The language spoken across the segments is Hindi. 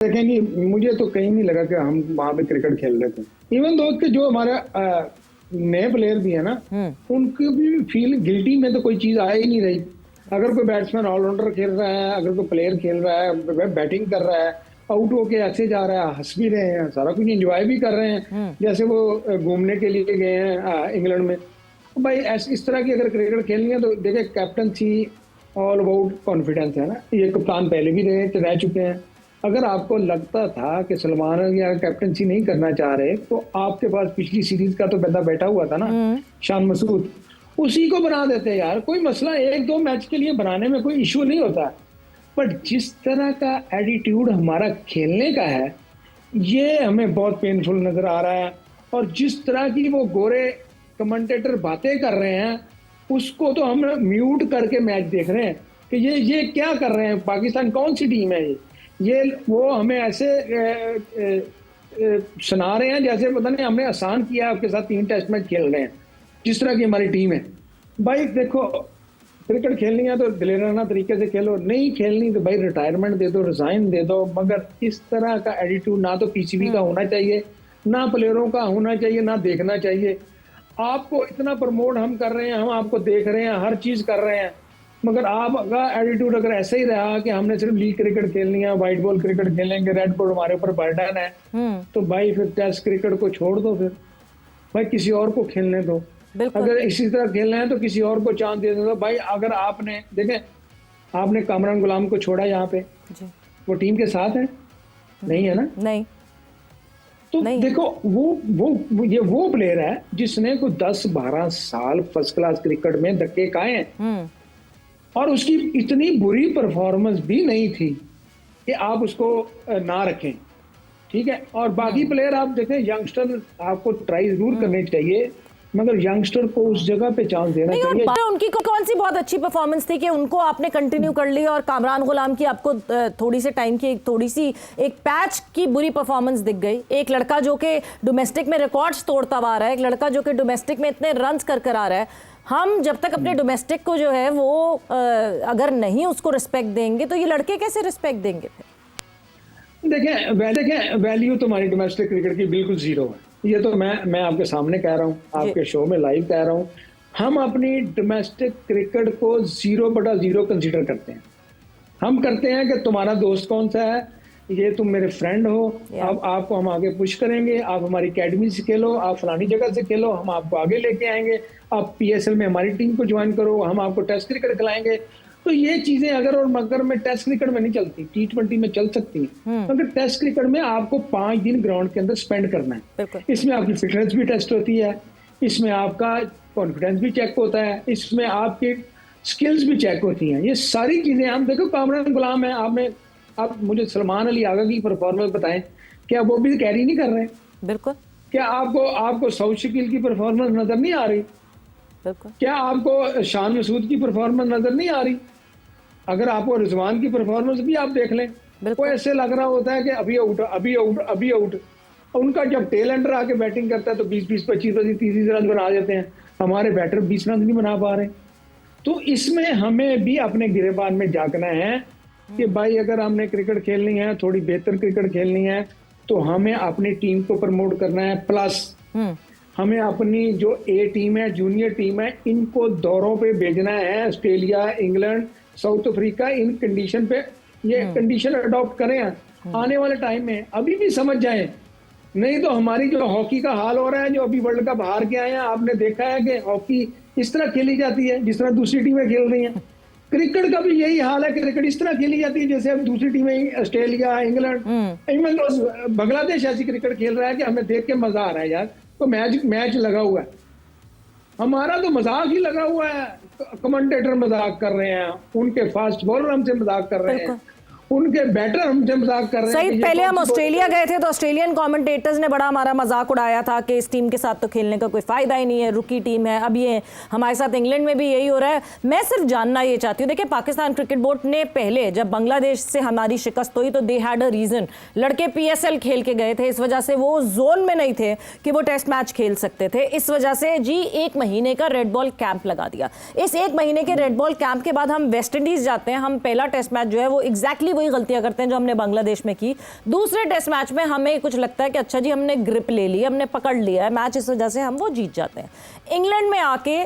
देखेंगे, मुझे तो कहीं नहीं लगा कि हम वहां पे क्रिकेट खेल रहे थे। इवन दो के जो हमारे नए प्लेयर भी है ना, उनकी भी फील गिल्टी में तो कोई चीज आ ही नहीं रही। अगर कोई बैट्समैन ऑलराउंडर खेल रहा है, अगर कोई प्लेयर खेल रहा है, बैटिंग कर रहा है, आउट होके ऐसे जा रहा है, हंस भी रहे हैं, सारा कुछ एंजॉय भी कर रहे हैं, जैसे वो घूमने के लिए गए हैं इंग्लैंड में। तो भाई इस तरह की अगर क्रिकेट खेलनी है तो देखिए, कैप्टनसी ऑल अबाउट कॉन्फिडेंस है ना। ये कप्तान पहले भी रह चुके हैं। अगर आपको लगता था कि सलमान या कैप्टनसी नहीं करना चाह रहे, तो आपके पास पिछली सीरीज का तो बंदा बैठा हुआ था ना, शान मसूद, उसी को बना देते यार। कोई मसला, एक दो मैच के लिए बनाने में कोई इशू नहीं होता। बट जिस तरह का एटीट्यूड हमारा खेलने का है, ये हमें बहुत पेनफुल नजर आ रहा है। और जिस तरह की वो गोरे कमेंटेटर बातें कर रहे हैं, उसको तो हम म्यूट करके मैच देख रहे हैं कि ये क्या कर रहे हैं। पाकिस्तान कौन सी टीम है ये वो हमें ऐसे सुना रहे हैं जैसे पता नहीं हमने आसान किया आपके साथ 3 टेस्ट मैच खेल रहे हैं, जिस तरह की हमारी टीम है। भाई देखो, क्रिकेट खेलनी है तो दिलेराना तरीके से खेलो, नहीं खेलनी तो भाई रिटायरमेंट दे दो, रिजाइन दे दो। मगर इस तरह का एटीट्यूड ना तो पीसीबी का होना चाहिए, ना प्लेयरों का होना चाहिए, ना देखना चाहिए। आपको इतना प्रमोट हम कर रहे हैं, हम आपको देख रहे हैं, हर चीज कर रहे हैं, मगर आपका एटीट्यूड अगर ऐसा ही रहा कि हमने सिर्फ लीग क्रिकेट खेलनी है, व्हाइट बॉल क्रिकेट खेलेंगे, रेड बॉल हमारे ऊपर बर्डन है, तो भाई फिर टेस्ट क्रिकेट को छोड़ दो, फिर भाई किसी और को खेलने दो। अगर इसी तरह खेलना है तो किसी और को चांस दे दो। भाई अगर आपने देखें, आपने कामरान गुलाम को छोड़ा यहाँ पे, वो टीम के साथ है नहीं है ना? नहीं। तो नहीं। देखो वो प्लेयर है जिसने कोई 10-12 साल फर्स्ट क्लास क्रिकेट में धक्के खाए हैं, और उसकी इतनी बुरी परफॉर्मेंस भी नहीं थी कि आप उसको ना रखें, ठीक है। और बाकी प्लेयर आप देखें, यंगस्टर आपको ट्राई जरूर करने चाहिए, मगर यंगस्टर को उस जगह पे चांस देना चाहिए। उनकी कौन सी बहुत अच्छी परफॉर्मेंस थी कि उनको आपने कंटिन्यू कर ली, और कामरान गुलाम की आपको थोड़ी से टाइम की थोड़ी सी एक पैच की बुरी परफॉर्मेंस दिख गई। एक लड़का जो कि डोमेस्टिक में रिकॉर्ड्स तोड़ता हुआ आ रहा है, एक लड़का जो कि डोमेस्टिक में इतने रन्स कर आ रहा है। हम जब तक अपने डोमेस्टिक को जो है वो अगर नहीं उसको रिस्पेक्ट देंगे, तो ये लड़के कैसे रिस्पेक्ट देंगे फिर? देखें वैल्यू तो हमारी डोमेस्टिक क्रिकेट की बिल्कुल जीरो है। ये तो मैं आपके सामने कह रहा हूँ, आपके शो में लाइव कह रहा हूँ। हम अपनी डोमेस्टिक क्रिकेट को 0/0 कंसीडर करते हैं। हम करते हैं कि तुम्हारा दोस्त कौन सा है, ये तुम मेरे फ्रेंड हो, अब आपको हम आगे पुश करेंगे, आप हमारी अकेडमी से खेलो, आप फलानी जगह से खेलो, हम आपको आगे लेके आएंगे, आप पीएसएल में हमारी टीम को ज्वाइन करो, हम आपको टेस्ट क्रिकेट खिलाएंगे। तो ये चीजें अगर और मगर में टेस्ट क्रिकेट में नहीं चलती, T20 में चल सकती हैं, मगर टेस्ट क्रिकेट में आपको 5 दिन ग्राउंड के अंदर स्पेंड करना है। इसमें आपकी फिटनेस भी टेस्ट होती है, इसमें आपका कॉन्फिडेंस भी चेक होता है, इसमें आपकी स्किल्स भी चेक होती हैं। ये सारी चीजें हम देखो, कामरान गुलाम है, आप मुझे सलमान अली आगा की परफॉर्मेंस बताएं, क्या वो भी कैरी नहीं कर रहे? बिल्कुल। क्या आपको सऊद शकील की परफॉर्मेंस नजर नहीं आ रही? बिल्कुल। क्या आपको शान मसूद की परफॉर्मेंस नजर नहीं आ रही? अगर आपको रिजवान की परफॉर्मेंस भी आप देख लें, वो ऐसे लग रहा होता है कि अभी आउट। उनका जब टेल एंडर आके बैटिंग करता है तो 20-20, 25-25, 30 रन बना देते हैं। हमारे बैटर 20 रन नहीं बना पा रहे। तो इसमें हमें भी अपने गिरेबान में झांकना है कि भाई अगर हमने क्रिकेट खेलनी है, थोड़ी बेहतर क्रिकेट खेलनी है, तो हमें अपनी टीम को प्रमोट करना है। प्लस हमें अपनी जो ए टीम है, जूनियर टीम है, इनको दौरों पे भेजना है। ऑस्ट्रेलिया, इंग्लैंड, साउथ अफ्रीका, इन कंडीशन पे ये कंडीशन अडॉप्ट करें आने वाले टाइम में। अभी भी समझ जाएं, नहीं तो हमारी जो हॉकी का हाल हो रहा है, जो अभी वर्ल्ड कप हार के आए हैं, आपने देखा है कि हॉकी इस तरह खेली जाती है जिस तरह दूसरी टीमें खेल रही हैं। क्रिकेट का भी यही हाल है, क्रिकेट इस तरह खेली जाती है जैसे अब दूसरी टीमें, ऑस्ट्रेलिया, इंग्लैंड, बांग्लादेश ऐसी क्रिकेट खेल रहा है कि हमें देख के मजा आ रहा है यार। तो मैच लगा हुआ है, हमारा तो मजाक ही लगा हुआ है। कमेंटेटर मजाक कर रहे हैं, उनके फास्ट बॉलर हमसे मजाक कर रहे हैं, उनके बैटर हमसे मजाक कर रहे हैं। सही, पहले हम ऑस्ट्रेलिया गए थे तो ऑस्ट्रेलियन कमेंटेटर्स ने बड़ा हमारा मजाक उड़ाया था कि इस टीम के साथ तो खेलने का कोई फायदा ही नहीं है, रुकी टीम है। अब ये हमारे साथ इंग्लैंड में भी यही हो रहा है। मैं सिर्फ जानना ये चाहती हूँ, देखिए पाकिस्तान क्रिकेट बोर्ड ने पहले जब बांग्लादेश से हमारी शिकस्त हुई तो दे हैड अ रीजन। लड़के पीएसएल खेल के गए थे, इस वजह से वो जोन में नहीं थे कि वो टेस्ट मैच खेल सकते थे। इस वजह से जी 1 महीने का रेड बॉल कैंप लगा दिया। इस 1 महीने के रेड बॉल कैंप के बाद हम वेस्ट इंडीज जाते हैं, हम पहला टेस्ट मैच जो है वो एग्जैक्टली वही गलतियां करते हैं जो हमने बांग्लादेश में की। दूसरे टेस्ट मैच में हमें कुछ लगता है कि अच्छा जी हमने ग्रिप ले ली, हमने पकड़ लिया है मैच, इस वजह से हम वो जीत जाते हैं। इंग्लैंड में आके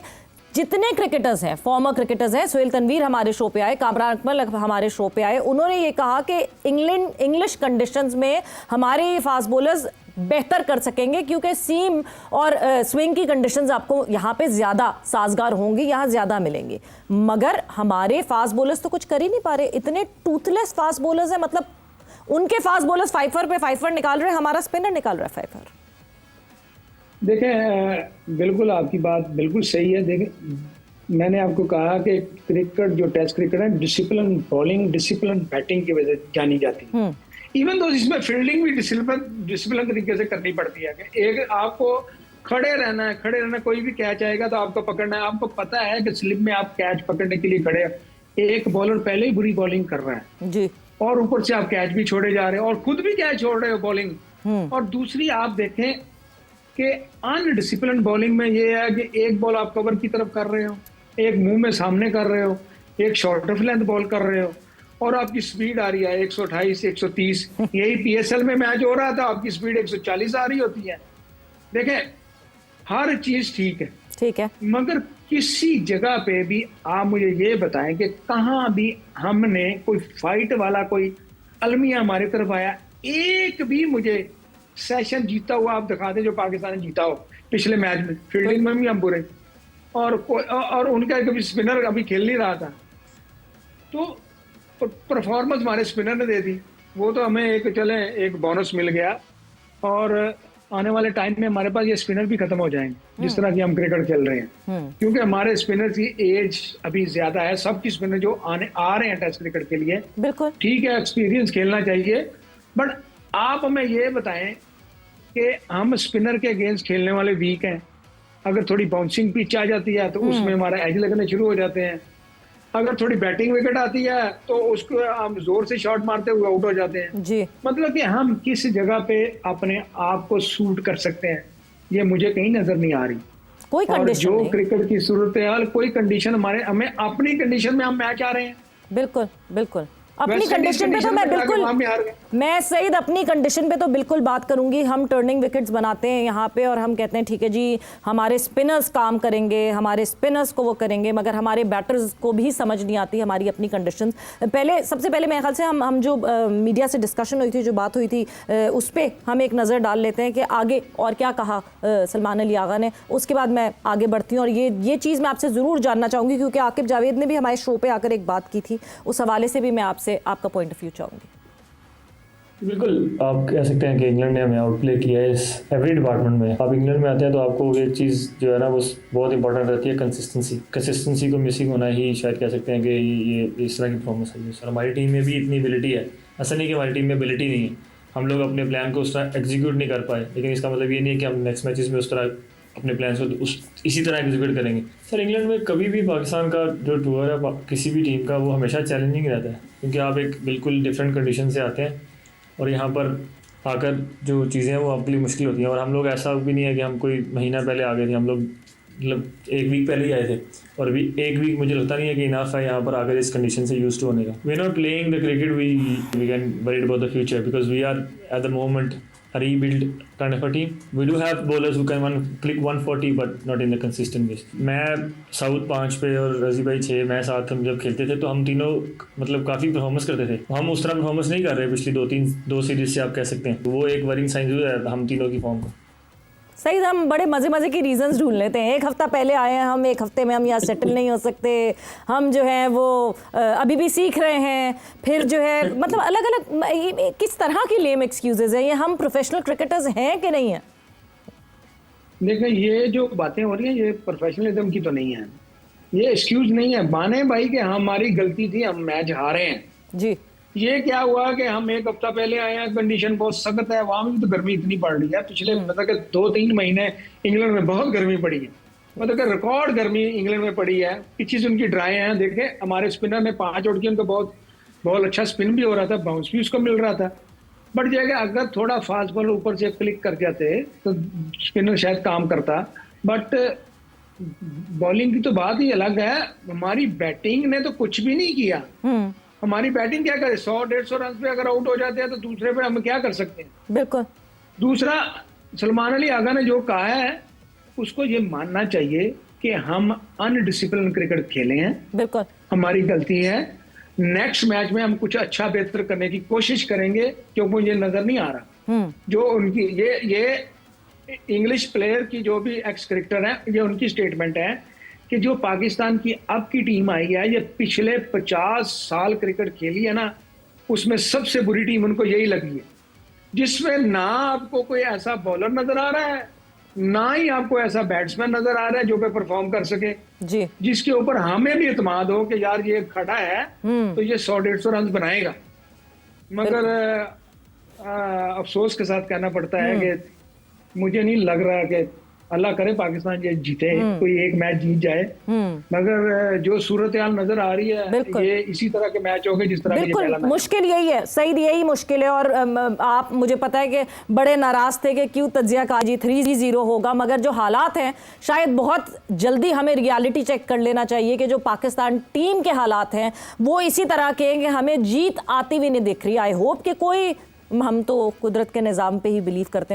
जितने क्रिकेटर्स हैं, फॉर्मर क्रिकेटर्स हैं, सुहेल तनवीर हमारे शो पे आए, कामरान अकमल हमारे शो पे आए, उन्होंने ये कहा कि इंग्लिश कंडीशंस में हमारे फास्ट बॉलर्स बेहतर कर सकेंगे क्योंकि सीम और स्विंग की कंडीशंस आपको यहाँ पे ज़्यादा साजगार होंगी, यहाँ ज़्यादा मिलेंगी। मगर हमारे फास्ट बॉलर्स तो कुछ कर ही नहीं पा रहे, इतने टूथलेस फास्ट बॉलर्स हैं, मतलब उनके फास्ट बॉलर्स फाइफर पे फाइफर निकाल रहे हैं, हमारा स्पिनर निकाल रहा है फाइफर। देखें, बिल्कुल आपकी बात बिल्कुल सही है। देखें, मैंने आपको कहा कि क्रिकेट जो टेस्ट क्रिकेट है, डिसिप्लिन बॉलिंग, डिसिप्लिन बैटिंग की वजह से जानी जाती है। इवन तो इसमें फील्डिंग भी डिसिप्लिन तरीके से करनी पड़ती है कि एक आपको खड़े रहना है, कोई भी कैच आएगा तो आपको पकड़ना है। आपको पता है कि स्लिप में आप कैच पकड़ने के लिए खड़े हैं, एक बॉलर पहले ही बुरी बॉलिंग कर रहा है जी, और ऊपर से आप कैच भी छोड़े जा रहे हो और खुद भी कैच छोड़ रहे हो बॉलिंग। और दूसरी आप देखें कि अनडिसिप्लिन बॉलिंग में ये है कि एक बॉल आप कवर की तरफ कर रहे हो, एक मुंह में सामने कर रहे हो, एक शॉर्ट ऑफ लेंथ बॉल कर रहे हो और आपकी स्पीड आ रही है 128 130। यही पीएसएल में मैच हो रहा था, आपकी स्पीड 140 आ रही होती है। देखें, हर चीज ठीक है, मगर किसी जगह पे भी आप मुझे ये बताएं कि कहाँ भी हमने कोई फाइट वाला कोई अलमिया हमारी तरफ आया, एक भी मुझे सेशन जीता हुआ आप दिखा दें जो पाकिस्तान ने जीता हो पिछले मैच में। फील्डिंग में भी हम बुरे और उनका कभी स्पिनर अभी खेल नहीं रहा था, तो परफॉर्मेंस हमारे स्पिनर ने दे दी। वो तो हमें एक बोनस मिल गया और आने वाले टाइम में हमारे पास ये स्पिनर भी खत्म हो जाएंगे जिस तरह की हम क्रिकेट खेल रहे हैं, क्योंकि हमारे स्पिनर की एज अभी ज्यादा है। सबकी स्पिनर जो आ रहे हैं टेस्ट क्रिकेट के लिए, बिल्कुल ठीक है, एक्सपीरियंस खेलना चाहिए, बट आप हमें ये बताएं कि हम स्पिनर के अगेंस्ट खेलने वाले वीक हैं। अगर थोड़ी बाउंसिंग पिच आ जाती है तो उसमें हमारा एज लगने शुरू हो जाते हैं। अगर थोड़ी बैटिंग विकेट आती है तो उसको हम जोर से शॉट मारते हुए आउट हो जाते हैं जी। मतलब कि हम किस जगह पे अपने आप को सूट कर सकते हैं, ये मुझे कहीं नजर नहीं आ रही। कोई कंडीशन जो क्रिकेट की सूरत हाल, कोई कंडीशन हमें अपनी कंडीशन में हम मैच आ रहे हैं। बिल्कुल बिल्कुल अपनी कंडीशन पे तो मैं बिल्कुल, मैं सईद अपनी कंडीशन पे तो बिल्कुल बात करूंगी। हम टर्निंग विकेट्स बनाते हैं यहाँ पे और हम कहते हैं ठीक है जी हमारे स्पिनर्स काम करेंगे, हमारे स्पिनर्स को वो करेंगे, मगर हमारे बैटर्स को भी समझ नहीं आती हमारी अपनी कंडीशंस। सबसे पहले मेरे ख्याल से हम जो मीडिया से डिस्कशन हुई थी, जो बात हुई थी, उस पर हम एक नज़र डाल लेते हैं कि आगे और क्या कहा सलमान अली आगा ने। उसके बाद मैं आगे बढ़ती हूँ और ये चीज़ मैं आपसे ज़रूर जानना चाहूँगी क्योंकि आकिब जावेद ने भी हमारे शो पर आकर एक बात की थी, उस हवाले से भी मैं आपसे आपका पॉइंट ऑफ व्यू चाहूंगी। बिल्कुल, आप कह सकते हैं कि इंग्लैंड ने हमें आउटप्ले किया है इस एवरी डिपार्टमेंट में। आप इंग्लैंड में आते हैं तो आपको एक चीज़ जो है ना वो बहुत इंपॉर्टेंट रहती है, कंसिस्टेंसी को मिसिंग होना ही शायद कह सकते हैं कि ये इस तरह की परफॉर्मेंस है। सर हमारी टीम में भी इतनी एबिलिटी है, ऐसा नहीं कि हमारी टीम में एबिलिटी नहीं है, हम लोग अपने प्लान को उस तरह एग्जीक्यूट नहीं कर पाए, लेकिन इसका मतलब ये नहीं है कि हम नेक्स्ट मैचेस में उस तरह अपने प्लान्स को इसी तरह एग्जीक्यूट करेंगे। सर इंग्लैंड में कभी भी पाकिस्तान का जो टूर है किसी भी टीम का वो हमेशा चैलेंजिंग रहता है, क्योंकि आप एक बिल्कुल डिफरेंट कंडीशन से आते हैं और यहाँ पर आकर जो चीज़ें हैं वो आपके लिए मुश्किल होती हैं। और हम लोग ऐसा भी नहीं है कि हम कोई महीना पहले आ गए थे, हम लोग मतलब एक वीक पहले ही आए थे और अभी एक वीक मुझे लगता नहीं है कि इनफ है यहाँ पर आकर इस कंडीशन से यूज्ड होने का। We are not playing the cricket we can worried about the future because we are at the moment a rebuild kind of a team. We do have bowlers who can click 140 but not in the consistent ways. मैं साउथ 5 पे और रजी भाई 6, मैं साथ हम जब खेलते थे तो हम तीनों मतलब काफ़ी परफॉर्मेंस करते थे। हम उस तरह परफॉर्मेंस नहीं कर रहे पिछली दो सीरीज से, आप कह सकते हैं। वो एक वरिंग साइन है हम तीनों की फॉर्म को। सही, हम बड़े मज़े की रीजंस ढूंढ लेते हैं। एक हफ्ता पहले आए हैं हम, एक हफ्ते में हम यहाँ सेटल नहीं हो सकते, हम जो है वो अभी भी सीख रहे हैं, फिर जो है मतलब अलग अलग किस तरह की लेम एक्सक्यूजेज हैं। ये हम प्रोफेशनल क्रिकेटर्स हैं कि नहीं हैं? देखिए ये जो बातें हो रही हैं ये प्रोफेशनलिज्म की तो नहीं है, ये एक्सक्यूज नहीं है। माने भाई कि हमारी गलती थी, हम मैच हारे हैं जी। ये क्या हुआ कि हम एक हफ्ता पहले आए हैं, कंडीशन बहुत सख्त है, वहां भी तो गर्मी इतनी पड़ रही है। पिछले मतलब कि 2-3 महीने इंग्लैंड में बहुत गर्मी पड़ी है, मतलब कि रिकॉर्ड गर्मी इंग्लैंड में पड़ी है। पिचेस उनकी ड्राई हैं। देखे हमारे स्पिनर ने 5 उड़ के उनको बहुत अच्छा स्पिन भी हो रहा था, बाउंस भी उसको मिल रहा था। बट जो है अगर थोड़ा फास्ट बॉल ऊपर से क्लिक कर जाते तो स्पिनर शायद काम करता। बट बॉलिंग की तो बात ही अलग है, हमारी बैटिंग ने तो कुछ भी नहीं किया। हमारी बैटिंग क्या करे, 100-150 रन पे अगर आउट हो जाते हैं तो दूसरे पे हम क्या कर सकते हैं। बिल्कुल। दूसरा, सलमान अली आगा ने जो कहा है उसको ये मानना चाहिए कि हम अनडिसिप्लिन क्रिकेट खेले हैं, बिल्कुल हमारी गलती है। नेक्स्ट मैच में हम कुछ अच्छा बेहतर करने की कोशिश करेंगे, क्योंकि मुझे नजर नहीं आ रहा जो उनकी ये इंग्लिश प्लेयर की जो भी एक्स क्रिकेटर है, ये उनकी स्टेटमेंट है कि जो पाकिस्तान की अब की टीम आई है, ये पिछले 50 साल क्रिकेट खेली है ना, उसमें सबसे बुरी टीम उनको यही लगी है, जिसमें ना आपको कोई ऐसा बॉलर नजर आ रहा है, ना ही आपको ऐसा बैट्समैन नजर आ रहा है जो पे परफॉर्म कर सके जी, जिसके ऊपर हमें भी इत्मीनाद हो कि यार ये खड़ा है तो ये 100-150 रन बनाएगा। मगर अफसोस के साथ कहना पड़ता है कि मुझे नहीं लग रहा कि अल्लाह करे पाकिस्तान ये जीते, कोई एक मैच जीत जाए, मगर जो सूरत हाल नजर आ रही है ये इसी तरह के मैच हो गए जिस तरह के ये पहला मैच। मुश्किल यही है, सही यही मुश्किल है। और आप, मुझे पता है कि बड़े नाराज थे कि क्यों तज्जिया काजी 3-0 होगा, मगर जो हालात हैं शायद बहुत जल्दी हमें रियलिटी चेक कर लेना चाहिए कि जो पाकिस्तान टीम के हालात हैं वो इसी तरह के हैं कि हमें जीत आती हुई नहीं दिख रही। आई होप कि कोई, हम तो कुदरत के निज़ाम पे ही बिलीव करते हैं।